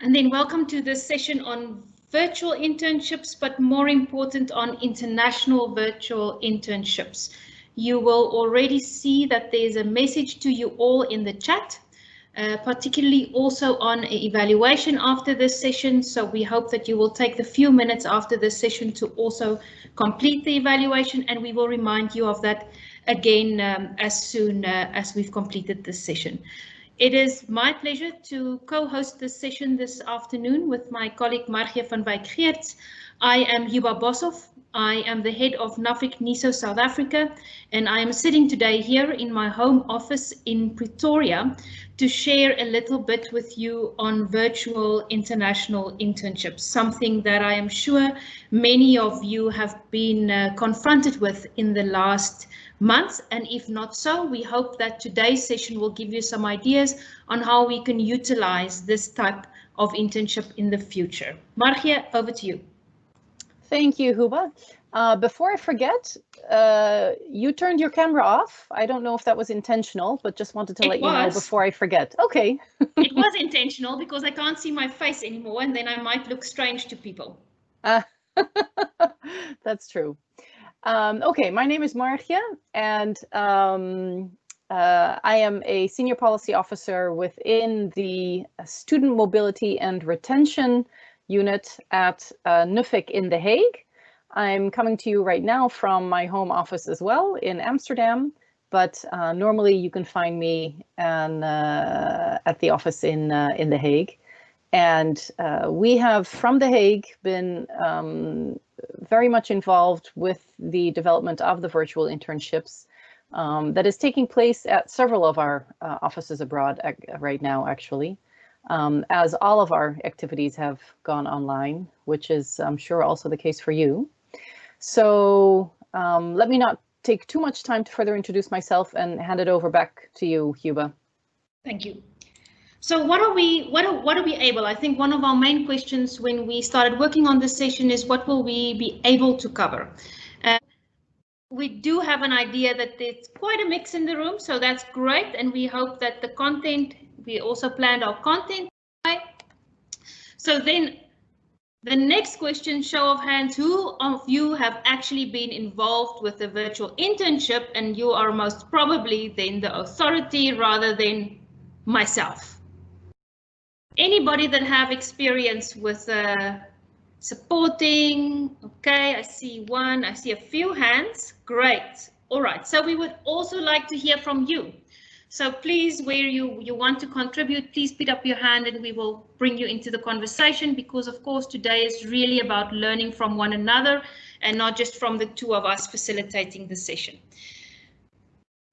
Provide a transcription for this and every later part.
And then welcome to this session on virtual internships, but more important on international virtual internships. You will already see that there's a message to you all in the chat, particularly also on evaluation after this session. So we hope that you will take the few minutes after this session to also complete the evaluation, and we will remind you of that again as soon as we've completed this session. It is my pleasure to co-host this session this afternoon with my colleague Margje van Wijk-Geurts. I am Huba Boshoff. I am the head of NAFIC NISO South Africa, and I am sitting today here in my home office in Pretoria to share a little bit with you on virtual international internships, something that I am sure many of you have been confronted with in the last months, and if not so, we hope that today's session will give you some ideas on how we can utilize this type of internship in the future. Margje, over to you. Thank you, Huba. Before I forget, you turned your camera off. I don't know if that was intentional, but just wanted to let you know before I forget. Okay. It was intentional because I can't see my face anymore, and then I might look strange to people. That's true. Okay, my name is Margje, and I am a senior policy officer within the Student Mobility and Retention Unit at NAFIC in The Hague. I'm coming to you right now from my home office as well in Amsterdam, but normally you can find me at the office in The Hague. And we have, from The Hague, been very much involved with the development of the virtual internships that is taking place at several of our offices abroad right now, actually, as all of our activities have gone online, which is, I'm sure, also the case for you. So let me not take too much time to further introduce myself and hand it over back to you, Huba. Thank you. So what are we able? I think one of our main questions when we started working on this session is what will we be able to cover? We do have an idea that there's quite a mix in the room, so that's great, and we hope that the content, we also planned our content. So then the next question, show of hands, who of you have actually been involved with a virtual internship, and you are most probably then the authority rather than myself? Anybody that have experience with supporting? Okay, I see one, I see a few hands. Great. All right, so we would also like to hear from you. So please, where you want to contribute, please put up your hand and we will bring you into the conversation, because of course today is really about learning from one another and not just from the two of us facilitating the session.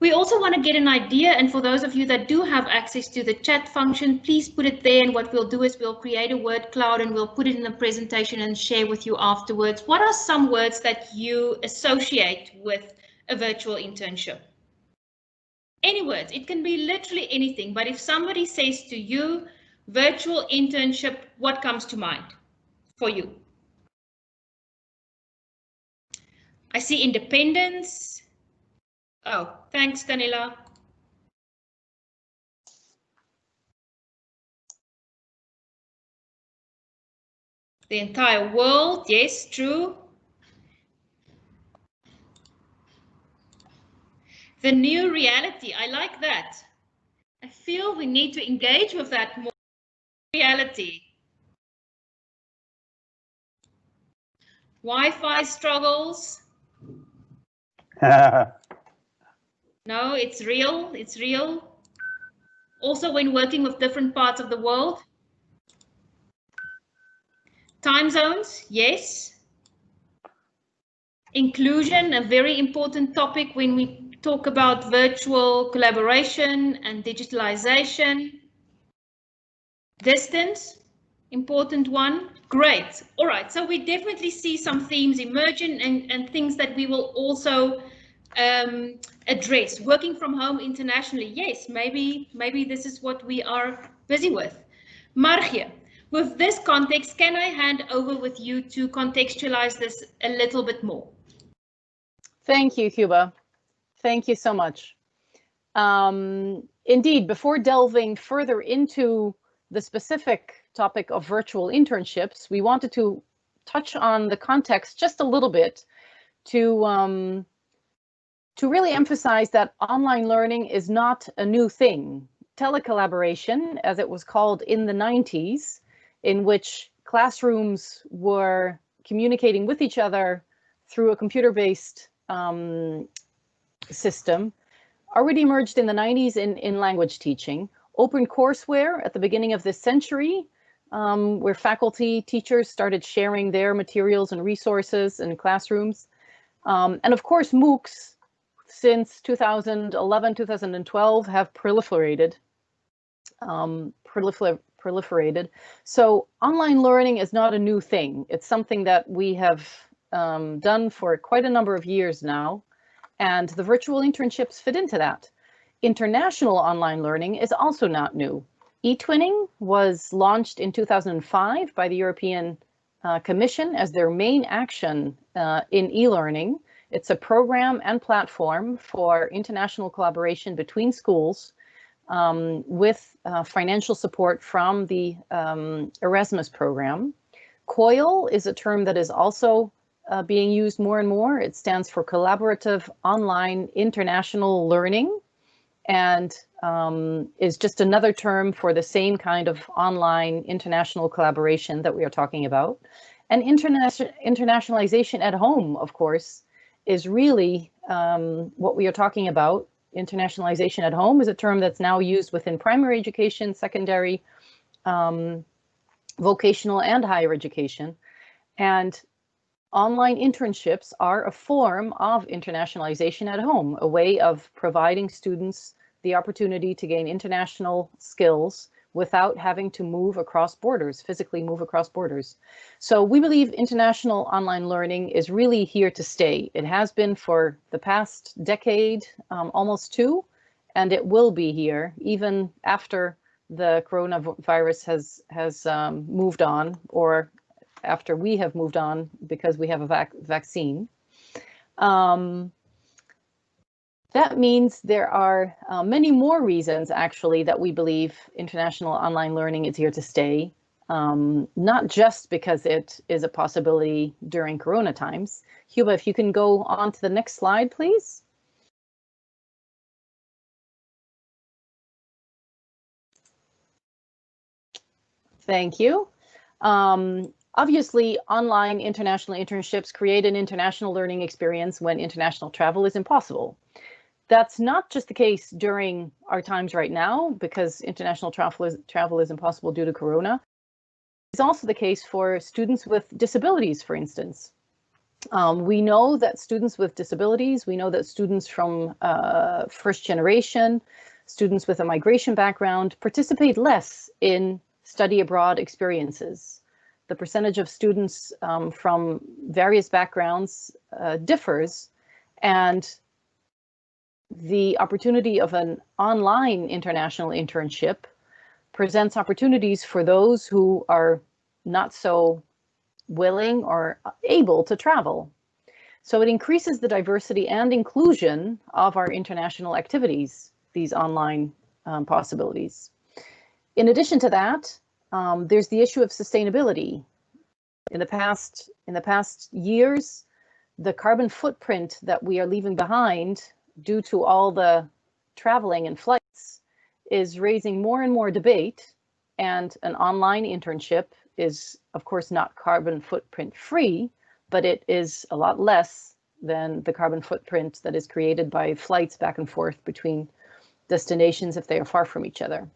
We also want to get an idea, and for those of you that do have access to the chat function, please put it there, and what we'll do is we'll create a word cloud and we'll put it in the presentation and share with you afterwards. What are some words that you associate with a virtual internship? Any words, it can be literally anything, but if somebody says to you, virtual internship, what comes to mind for you? I see independence. Oh, thanks, Danila. The entire world, yes, true. The new reality, I like that. I feel we need to engage with that more. Reality. Wi-Fi struggles. No, it's real, it's real. Also when working with different parts of the world. Time zones, yes. Inclusion, a very important topic when we talk about virtual collaboration and digitalization. Distance, important one. Great. All right, so we definitely see some themes emerging and things that we will also address. Working from home internationally, yes, maybe this is what we are busy with. Margje, with this context, can I hand over with you to contextualize this a little bit more? Thank you, Huba. Thank you so much. Indeed, before delving further into the specific topic of virtual internships, we wanted to touch on the context just a little bit to really emphasize that online learning is not a new thing. Telecollaboration, as it was called in the 90s, in which classrooms were communicating with each other through a computer-based system, already emerged in the 90s in language teaching. Open courseware at the beginning of this century, where faculty, teachers started sharing their materials and resources in classrooms. And of course, MOOCs, since 2011, 2012, have proliferated. So online learning is not a new thing. It's something that we have done for quite a number of years now, and the virtual internships fit into that. International online learning is also not new. E-twinning was launched in 2005 by the European Commission as their main action in e-learning. It's a program and platform for international collaboration between schools with financial support from the Erasmus program. COIL is a term that is also being used more and more. It stands for Collaborative Online International Learning, and is just another term for the same kind of online international collaboration that we are talking about. And internationalization at home, of course, is really what we are talking about. Internationalization at home is a term that's now used within primary education, secondary, vocational, and higher education. And online internships are a form of internationalization at home, a way of providing students the opportunity to gain international skills without having to move across borders, physically move across borders. So we believe international online learning is really here to stay. It has been for the past decade, almost two, and it will be here even after the coronavirus has moved on, or after we have moved on because we have a vaccine. That means there are many more reasons, actually, that we believe international online learning is here to stay, not just because it is a possibility during Corona times. Huba, if you can go on to the next slide, please. Thank you. Obviously, online international internships create an international learning experience when international travel is impossible. That's not just the case during our times right now, because international travel is impossible due to Corona. It's also the case for students with disabilities, for instance. We know that students with disabilities, we know that students from first generation, students with a migration background participate less in study abroad experiences. The percentage of students from various backgrounds differs, and the opportunity of an online international internship presents opportunities for those who are not so willing or able to travel. So it increases the diversity and inclusion of our international activities, these online possibilities. In addition to that, there's the issue of sustainability. In the past years, the carbon footprint that we are leaving behind due to all the traveling and flights is raising more and more debate, and an online internship is, of course, not carbon footprint free, but it is a lot less than the carbon footprint that is created by flights back and forth between destinations if they are far from each other.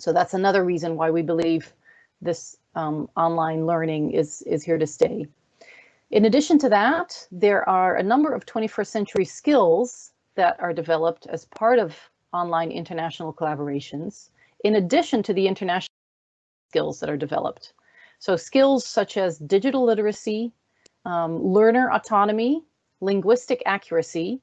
So that's another reason why we believe this online learning is here to stay. In addition to that, there are a number of 21st century skills that are developed as part of online international collaborations, in addition to the international skills that are developed. So skills such as digital literacy, learner autonomy, linguistic accuracy,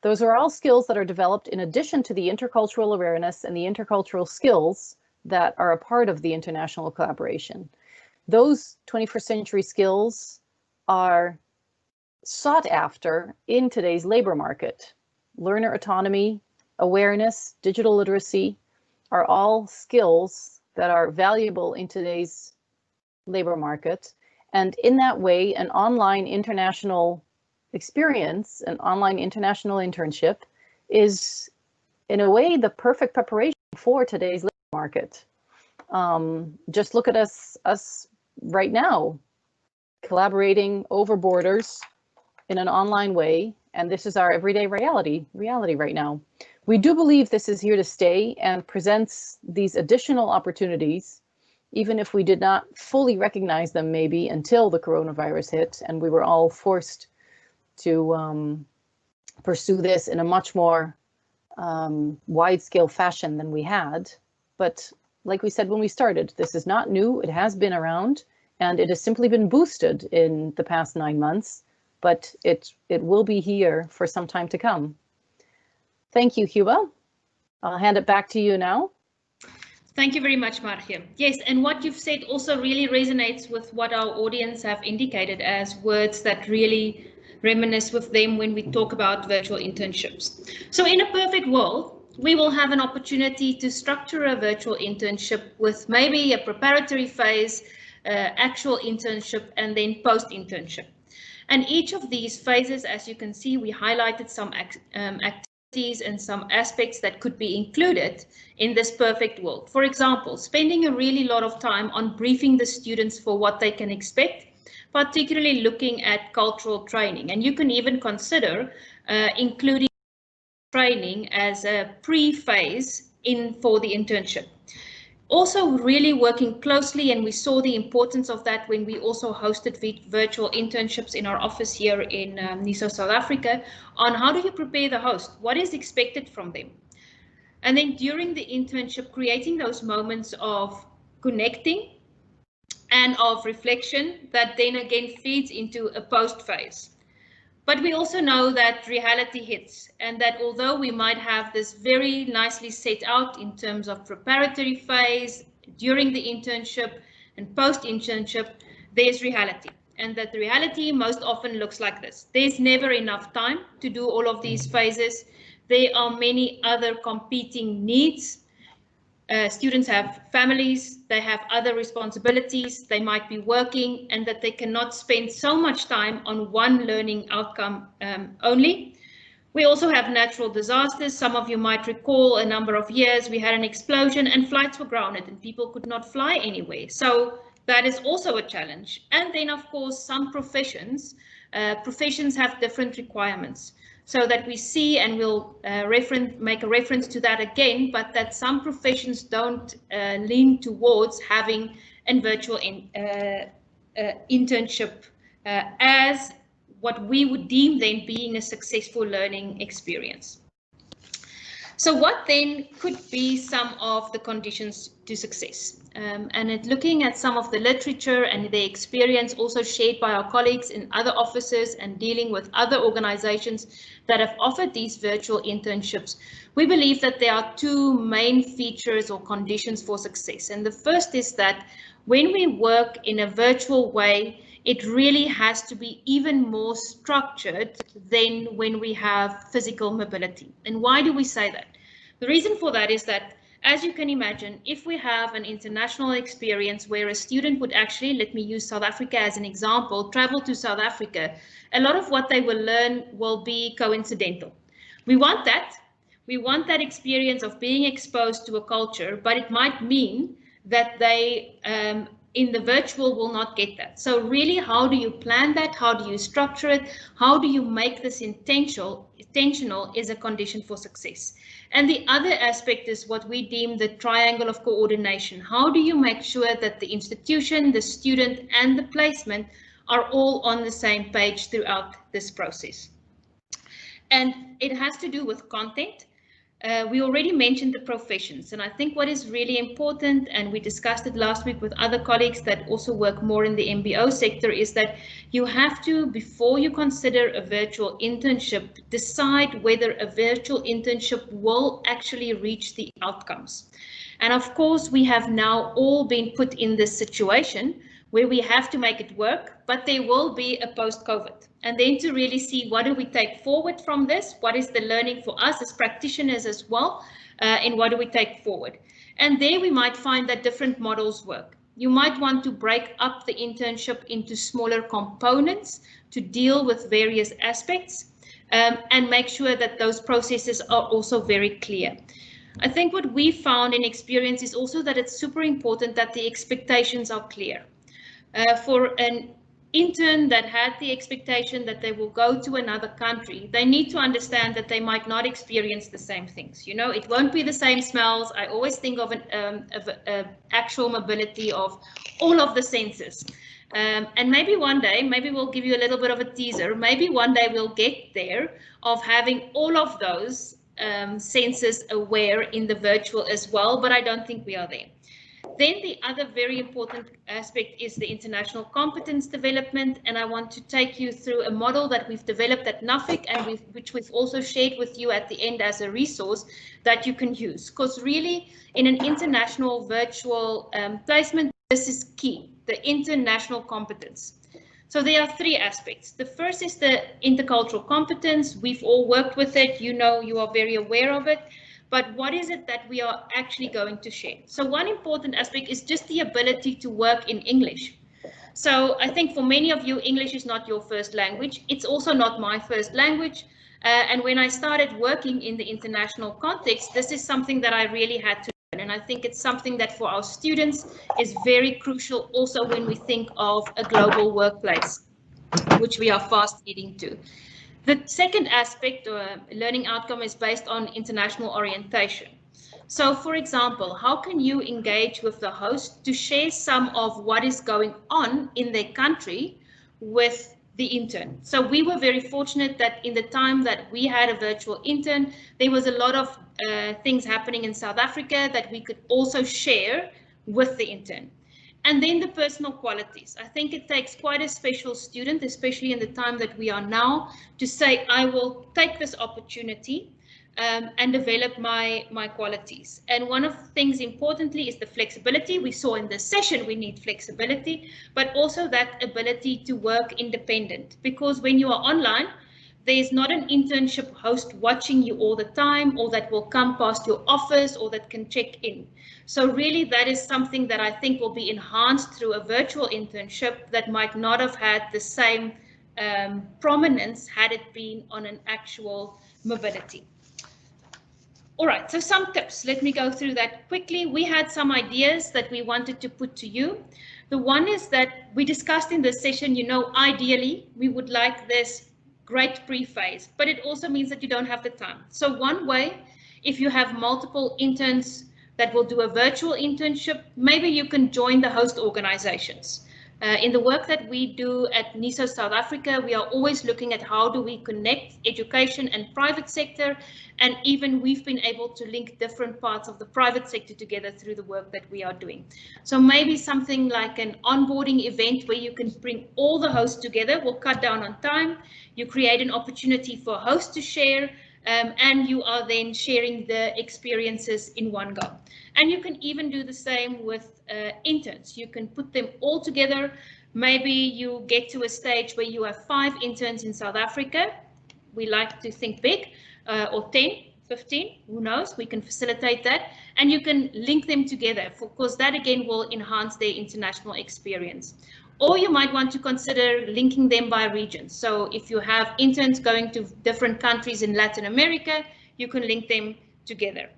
those are all skills that are developed in addition to the intercultural awareness and the intercultural skills that are a part of the international collaboration. Those 21st century skills are sought after in today's labor market. Learner autonomy, awareness, digital literacy are all skills that are valuable in today's labor market. And in that way, an online international experience, an online international internship is, in a way, the perfect preparation for today's labor market. Just look at us right now, collaborating over borders in an online way, and this is our everyday reality right now. We do believe this is here to stay and presents these additional opportunities, even if we did not fully recognize them maybe until the coronavirus hit and we were all forced to pursue this in a much more wide-scale fashion than we had. But like we said when we started, this is not new, it has been around, and it has simply been boosted in the past 9 months, but it will be here for some time to come. Thank you, Huba. I'll hand it back to you now. Thank you very much, Margje. Yes, and what you've said also really resonates with what our audience have indicated as words that really reminisce with them when we talk about virtual internships. So in a perfect world, we will have an opportunity to structure a virtual internship with maybe a preparatory phase, actual internship, and then post-internship. And each of these phases, as you can see, we highlighted some activities and some aspects that could be included in this perfect world. For example, spending a really lot of time on briefing the students for what they can expect, particularly looking at cultural training. And you can even consider including training as a pre-phase for the internship. Also really working closely, and we saw the importance of that when we also hosted virtual internships in our office here in Niso, South Africa, on how do you prepare the host? What is expected from them? And then during the internship, creating those moments of connecting and of reflection that then again feeds into a post phase. But we also know that reality hits, and that although we might have this very nicely set out in terms of preparatory phase, during the internship and post-internship, there's reality. And that the reality most often looks like this. There's never enough time to do all of these phases. There are many other competing needs. Students have families, they have other responsibilities, they might be working, and that they cannot spend so much time on one learning outcome only. We also have natural disasters. Some of you might recall a number of years we had an explosion and flights were grounded and people could not fly anywhere. So that is also a challenge. And then of course some professions have different requirements. So that we see, and we'll make a reference to that again, but that some professions don't lean towards having a virtual internship as what we would deem then being a successful learning experience. So what then could be some of the conditions to success? And looking at some of the literature and the experience also shared by our colleagues in other offices and dealing with other organizations that have offered these virtual internships, we believe that there are two main features or conditions for success. And the first is that when we work in a virtual way, it really has to be even more structured than when we have physical mobility. And why do we say that? The reason for that is that, as you can imagine, if we have an international experience where a student would actually, let me use South Africa as an example, travel to South Africa, a lot of what they will learn will be coincidental. We want that. We want that experience of being exposed to a culture, but it might mean that they in the virtual will not get that. So really, how do you plan that? How do you structure it? How do you make this intentional is a condition for success. And the other aspect is what we deem the triangle of coordination. How do you make sure that the institution, the student, and the placement are all on the same page throughout this process? And it has to do with content. We already mentioned the professions, and I think what is really important, and we discussed it last week with other colleagues that also work more in the MBO sector, is that you have to, before you consider a virtual internship, decide whether a virtual internship will actually reach the outcomes. And of course, we have now all been put in this situation where we have to make it work, but there will be a post-COVID. And then to really see what do we take forward from this, what is the learning for us as practitioners as well, and what do we take forward. And there we might find that different models work. You might want to break up the internship into smaller components to deal with various aspects, and make sure that those processes are also very clear. I think what we found in experience is also that it's super important that the expectations are clear. For an intern that had the expectation that they will go to another country, they need to understand that they might not experience the same things. You know, it won't be the same smells. I always think of an actual mobility of all of the senses. And maybe one day, maybe we'll give you a little bit of a teaser, maybe one day we'll get there of having all of those senses aware in the virtual as well, but I don't think we are there. Then the other very important aspect is the international competence development, and I want to take you through a model that we've developed at NUFIC and which we've also shared with you at the end as a resource that you can use. Because really, in an international virtual placement, this is key, the international competence. So there are three aspects. The first is the intercultural competence. We've all worked with it. You know, you are very aware of it. But what is it that we are actually going to share? So one important aspect is just the ability to work in English. So I think for many of you, English is not your first language. It's also not my first language. And when I started working in the international context, this is something that I really had to learn. And I think it's something that for our students is very crucial also when we think of a global workplace, which we are fast heading to. The second aspect or learning outcome is based on international orientation. So, for example, how can you engage with the host to share some of what is going on in their country with the intern? So we were very fortunate that in the time that we had a virtual intern, there was a lot of things happening in South Africa that we could also share with the intern. And then the personal qualities. I think it takes quite a special student, especially in the time that we are now, to say, I will take this opportunity and develop my qualities. And one of the things importantly is the flexibility. We saw in this session, we need flexibility, but also that ability to work independent. Because when you are online, there's not an internship host watching you all the time, or that will come past your office, or that can check in. So really that is something that I think will be enhanced through a virtual internship that might not have had the same prominence had it been on an actual mobility. All right, so some tips. Let me go through that quickly. We had some ideas that we wanted to put to you. The one is that we discussed in this session, you know, ideally we would like this great pre-phase, but it also means that you don't have the time. So one way, if you have multiple interns that will do a virtual internship, maybe you can join the host organizations. In the work that we do at NISO South Africa, we are always looking at how do we connect education and private sector, and even we've been able to link different parts of the private sector together through the work that we are doing. So maybe something like an onboarding event where you can bring all the hosts together will cut down on time. You create an opportunity for hosts to share, and you are then sharing the experiences in one go. And you can even do the same with interns. You can put them all together. Maybe you get to a stage where you have 5 interns in South Africa. We like to think big, or 10, 15, who knows, we can facilitate that. And you can link them together, because that again will enhance their international experience. Or you might want to consider linking them by region. So if you have interns going to different countries in Latin America, you can link them together.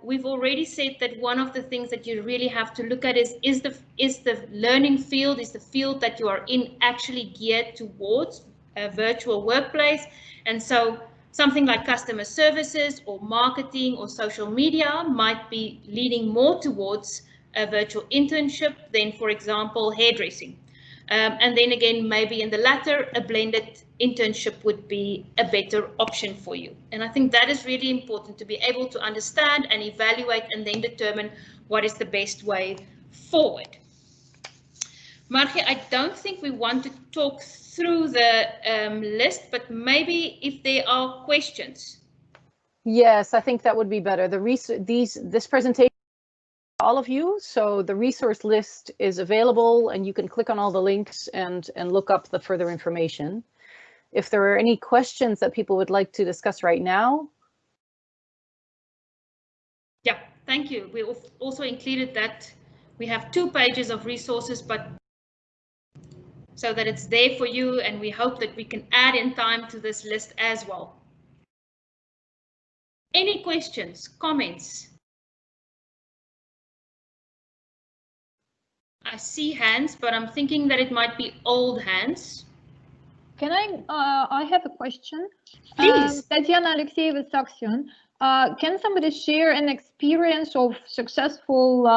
We've already said that one of the things that you really have to look at is the learning field, is the field that you are in actually geared towards a virtual workplace. And so something like customer services or marketing or social media might be leaning more towards a virtual internship than, for example, hairdressing. And then again, maybe in the latter, a blended internship would be a better option for you. And I think that is really important, to be able to understand and evaluate and then determine what is the best way forward. Margje, I don't think we want to talk through the list, but maybe if there are questions. Yes, I think that would be better. This presentation, all of you, so the resource list is available and you can click on all the links and look up the further information. If there are any questions that people would like to discuss right now. Yeah, thank you. We also included that. We have 2 pages of resources, but so that it's there for you, and we hope that we can add in time to this list as well. Any questions, comments? I see hands, but I'm thinking that it might be old hands. Can I have a question. Please. Tatiana Alexeyeva, Saxion. Can somebody share an experience of successful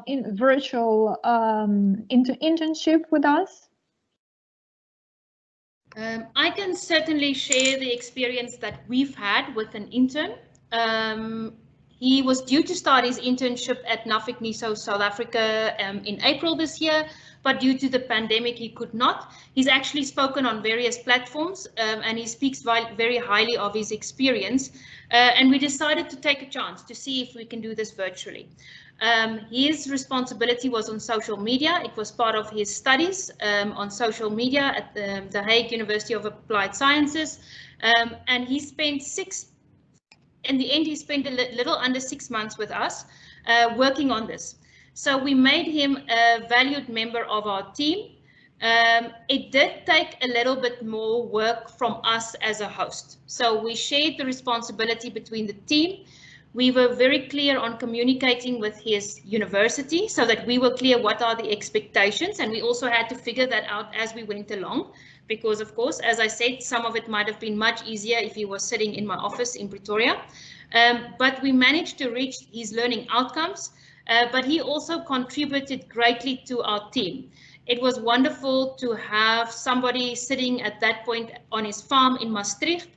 in virtual internship with us? I can certainly share the experience that we've had with an intern. He was due to start his internship at Nuffic NISO South Africa in April this year, but due to the pandemic, he could not. He's actually spoken on various platforms and he speaks very highly of his experience. And we decided to take a chance to see if we can do this virtually. His responsibility was on social media. It was part of his studies on social media at the Hague University of Applied Sciences. And he spent in the end, he spent a little under 6 months with us working on this. So we made him a valued member of our team. It did take a little bit more work from us as a host. So we shared the responsibility between the team. We were very clear on communicating with his university so that we were clear what are the expectations, and we also had to figure that out as we went along, because of course, as I said, some of it might have been much easier if he was sitting in my office in Pretoria. But we managed to reach his learning outcomes, but he also contributed greatly to our team. It was wonderful to have somebody sitting at that point on his farm in Maastricht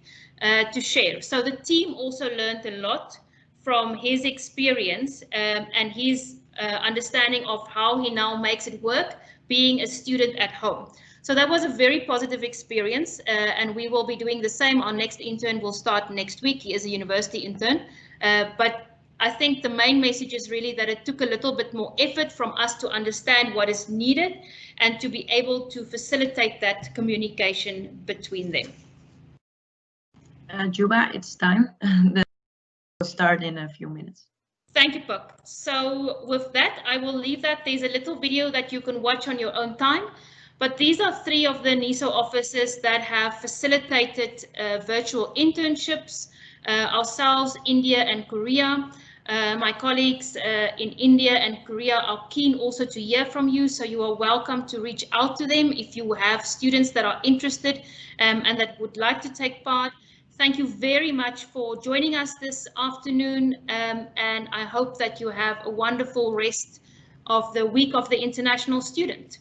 to share. So the team also learned a lot from his experience and his understanding of how he now makes it work being a student at home. So that was a very positive experience, and we will be doing the same. Our next intern will start next week. He is a university intern, but I think the main message is really that it took a little bit more effort from us to understand what is needed and to be able to facilitate that communication between them. Huba, it's time. We'll start in a few minutes. Thank you, Puck. So with that, I will leave that. There's a little video that you can watch on your own time. But these are 3 of the NISO offices that have facilitated virtual internships, ourselves, India and Korea. My colleagues in India and Korea are keen also to hear from you, so you are welcome to reach out to them if you have students that are interested and that would like to take part. Thank you very much for joining us this afternoon, and I hope that you have a wonderful rest of the Week of the International Student.